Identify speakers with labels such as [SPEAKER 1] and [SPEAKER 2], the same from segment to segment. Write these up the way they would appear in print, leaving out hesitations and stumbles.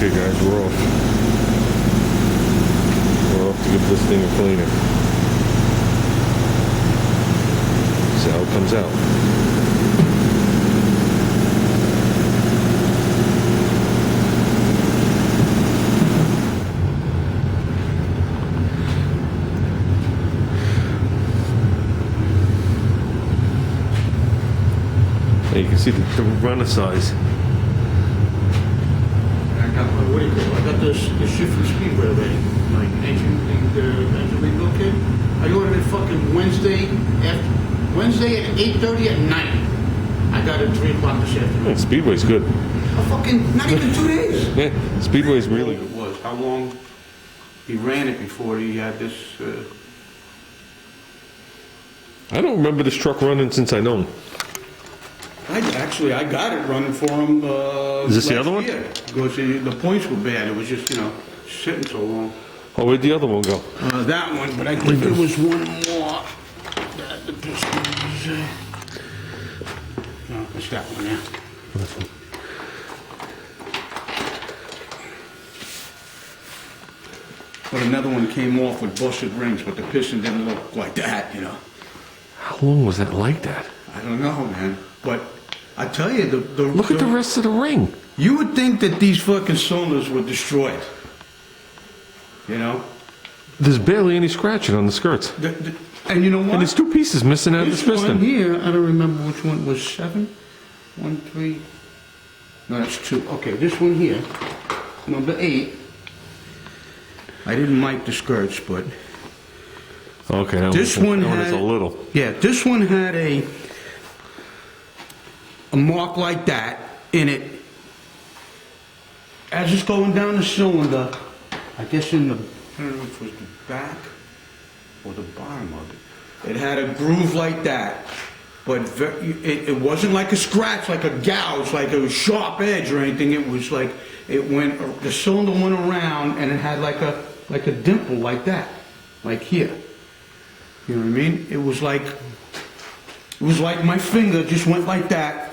[SPEAKER 1] Okay guys, we're off. We're off to give this thing a cleaner. See how it comes out. You can see the runner size.
[SPEAKER 2] I got my, what do you call it? I got the shit from Speedway already. My engine rebuild kit. I ordered it fucking Wednesday at 8:30 at night. I got it at 3 o'clock this afternoon.
[SPEAKER 1] Yeah, Speedway's good.
[SPEAKER 2] Fucking, not even 2 days.
[SPEAKER 1] Yeah, Speedway's really good.
[SPEAKER 2] It was. How long he ran it before he had this...
[SPEAKER 1] I don't remember this truck running since I know him.
[SPEAKER 2] I got it running for him.
[SPEAKER 1] Is this the other one?
[SPEAKER 2] Yeah, because the points were bad. It was just, sitting so long.
[SPEAKER 1] Oh, where'd the other one go?
[SPEAKER 2] That one, but I think there was one more. That the Pistons. No, it's that one, yeah.
[SPEAKER 1] This one.
[SPEAKER 2] But another one came off with busted rings, but the piston didn't look like that,
[SPEAKER 1] How long was that like that?
[SPEAKER 2] I don't know, man. But I tell you,
[SPEAKER 1] Look at the rest of the ring.
[SPEAKER 2] You would think that these fucking cylinders were destroyed.
[SPEAKER 1] There's barely any scratching on the skirts.
[SPEAKER 2] And you know what?
[SPEAKER 1] And there's 2 pieces missing out of this
[SPEAKER 2] This one
[SPEAKER 1] piston.
[SPEAKER 2] here, I don't remember which one was 7. 1, 3. No, that's 2. Okay, this one here, number 8. I didn't mic the skirts, but
[SPEAKER 1] Okay,
[SPEAKER 2] this one
[SPEAKER 1] is
[SPEAKER 2] had
[SPEAKER 1] a little.
[SPEAKER 2] Yeah, this one had a mark like that in it. As it's going down the cylinder, I guess in the, I don't know if it was the back or the bottom of it. It had a groove like that, but it wasn't like a scratch, like a gouge, like a sharp edge or anything. It was like the cylinder went around and it had like a dimple like that, like here. You know what I mean? It was like my finger just went like that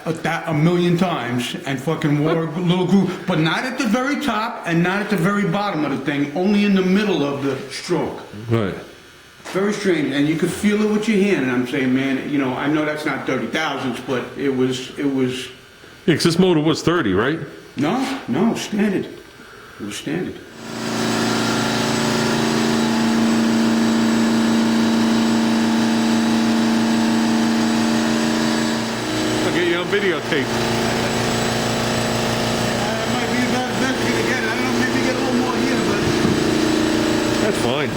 [SPEAKER 2] a million times and fucking wore a little groove, but not at the very top and not at the very bottom of the thing, only in the middle of the stroke.
[SPEAKER 1] Right.
[SPEAKER 2] Very strange, and you could feel it with your hand, and I'm saying, man, I know that's not 30 thousandths, but it was...
[SPEAKER 1] Yeah, because this motor was 30, right?
[SPEAKER 2] No, standard. It was standard.
[SPEAKER 1] Videotape.
[SPEAKER 2] It might be about as best you're gonna get. I don't know, maybe get a little more here, but...
[SPEAKER 1] That's fine.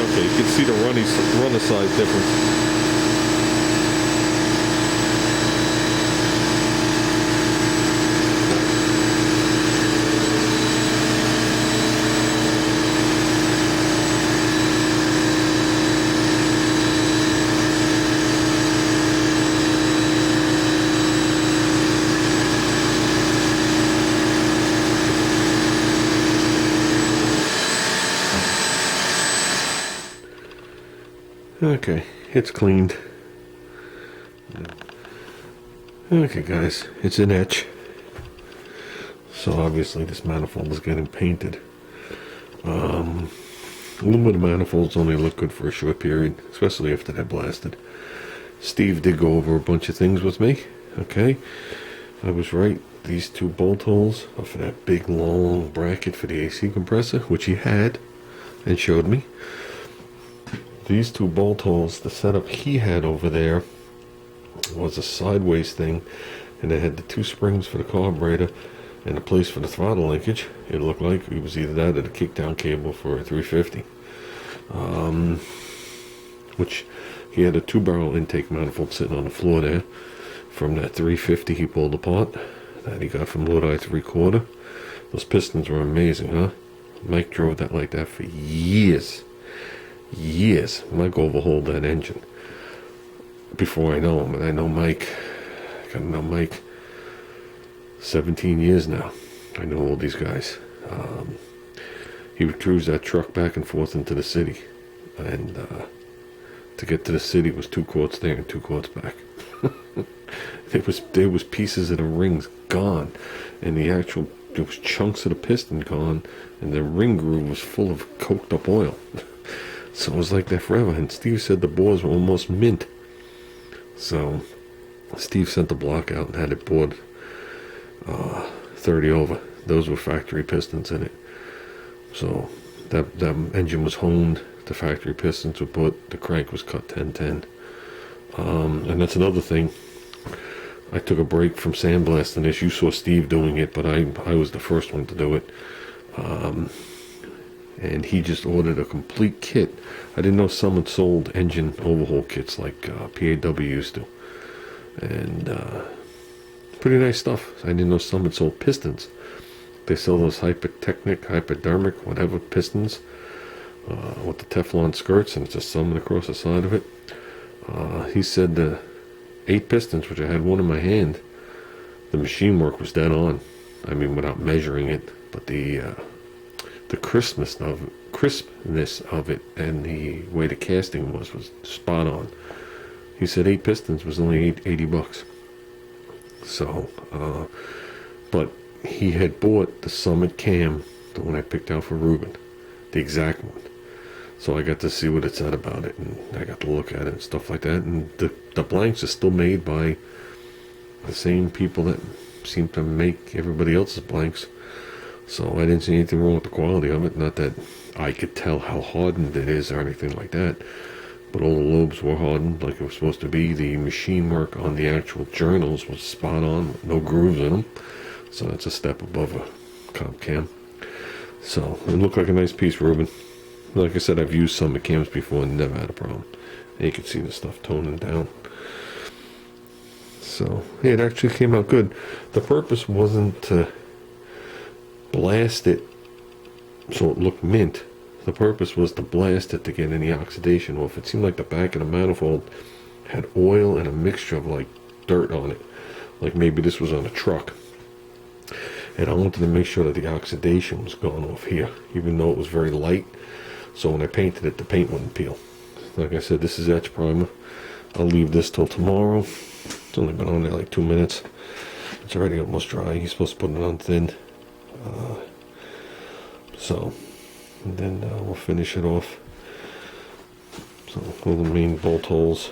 [SPEAKER 1] Okay, you can see the runner size difference. Okay, it's cleaned. Okay guys, it's an etch. So obviously this manifold is getting painted. Aluminum manifolds only look good for a short period, especially after they're blasted. Steve did go over a bunch of things with me. Okay, I was right. These 2 bolt holes are for that big long bracket for the AC compressor, which he had and showed me. These 2 bolt holes, the setup he had over there was a sideways thing, and it had the 2 springs for the carburetor and a place for the throttle linkage. It looked like it was either that or the kickdown cable for a 350. Which he had a 2-barrel intake manifold sitting on the floor there from that 350 he pulled apart that he got from Lodi 3/4. Those pistons were amazing, huh? Mike drove that like that for years. Mike overhauled that engine before I know him, and I know Mike. I got to know Mike 17 years now. I know all these guys. He would cruise that truck back and forth into the city, and To get to the city was 2 quarts there and 2 quarts back. There was pieces of the rings gone, and there was chunks of the piston gone, and the ring groove was full of coked up oil. So it was like that forever. And Steve said the bores were almost mint. So Steve sent the block out and had it bored 30 over. Those were factory pistons in it. So that engine was honed. The factory pistons were put. The crank was cut 1010. And that's another thing. I took a break from sandblasting this. You saw Steve doing it, but I was the first one to do it. And he just ordered a complete kit. I didn't know someone sold engine overhaul kits like PAW used to. And pretty nice stuff. I didn't know someone sold pistons. They sell those hypodermic, whatever pistons with the Teflon skirts, and it's just summing across the side of it. He said the 8 pistons, which I had one in my hand, the machine work was dead on. I mean, without measuring it, but the crispness of it and the way the casting was spot on. He said 8 pistons was only $80. So, but he had bought the Summit cam, the one I picked out for Ruben, the exact one. So I got to see what it said about it, and I got to look at it and stuff like that. And the blanks are still made by the same people that seem to make everybody else's blanks. So I didn't see anything wrong with the quality of it. Not that I could tell how hardened it is or anything like that. But all the lobes were hardened like it was supposed to be. The machine work on the actual journals was spot on, no grooves in them. So that's a step above a comp cam. So it looked like a nice piece, Ruben. Like I said, I've used some cams before and never had a problem. And you can see the stuff toning down. So yeah, it actually came out good. The purpose wasn't to blast it so it looked mint. The purpose was to blast it to get any oxidation off. It seemed like the back of the manifold had oil and a mixture of like dirt on it. Like maybe this was on a truck. And I wanted to make sure that the oxidation was gone off here, even though it was very light. So when I painted it, the paint wouldn't peel. Like I said, this is etch primer. I'll leave this till tomorrow. It's only been on there like 2 minutes. It's already almost dry. He's supposed to put it on thin. And then we'll finish it off. So all the main bolt holes,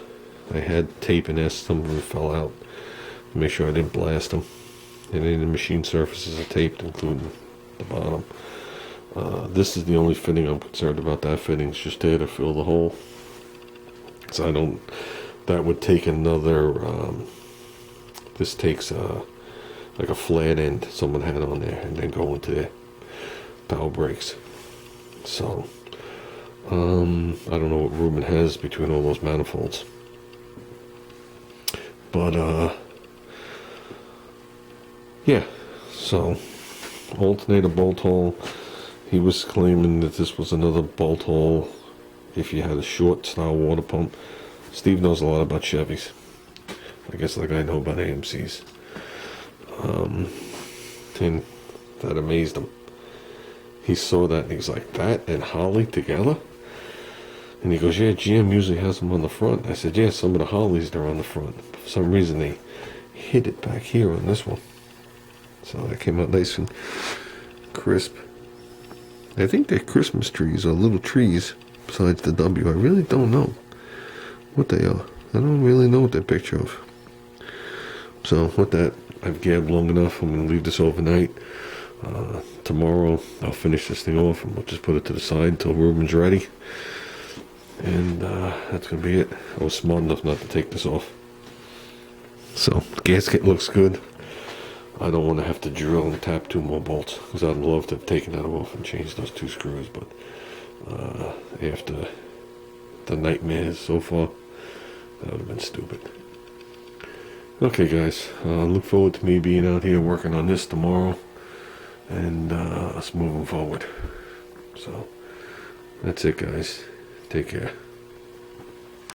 [SPEAKER 1] I had tape in this. Some of them fell out. Make sure I didn't blast them. And any of the machine surfaces are taped, including the bottom. This is the only fitting I'm concerned about. That fitting is just there to fill the hole. So that would take another, this takes like a flat end someone had on there and then go into their power brakes. So, I don't know what Ruben has between all those manifolds. But, yeah, so alternator bolt hole. He was claiming that this was another bolt hole if you had a short style water pump. Steve knows a lot about Chevys. I guess like I know about AMCs. And that amazed him. He saw that and he's like, that and Holly together? And he goes, yeah, GM usually has them on the front. I said, yeah, some of the Hollys, they're on the front. For some reason, they hid it back here on this one. So that came out nice and crisp. I think they're Christmas trees or little trees besides the W. I really don't know what they are. I don't really know what they're a picture of. So with that, I've gabbed long enough. I'm going to leave this overnight. Tomorrow I'll finish this thing off and we'll just put it to the side until Ruben's ready. And that's going to be it. I was smart enough not to take this off. So the gasket looks good. I don't want to have to drill and tap 2 more bolts because I'd love to have taken that off and changed those 2 screws, but after the nightmares so far, that would have been stupid. Okay guys, look forward to me being out here working on this tomorrow and us moving forward. So that's it guys, take care.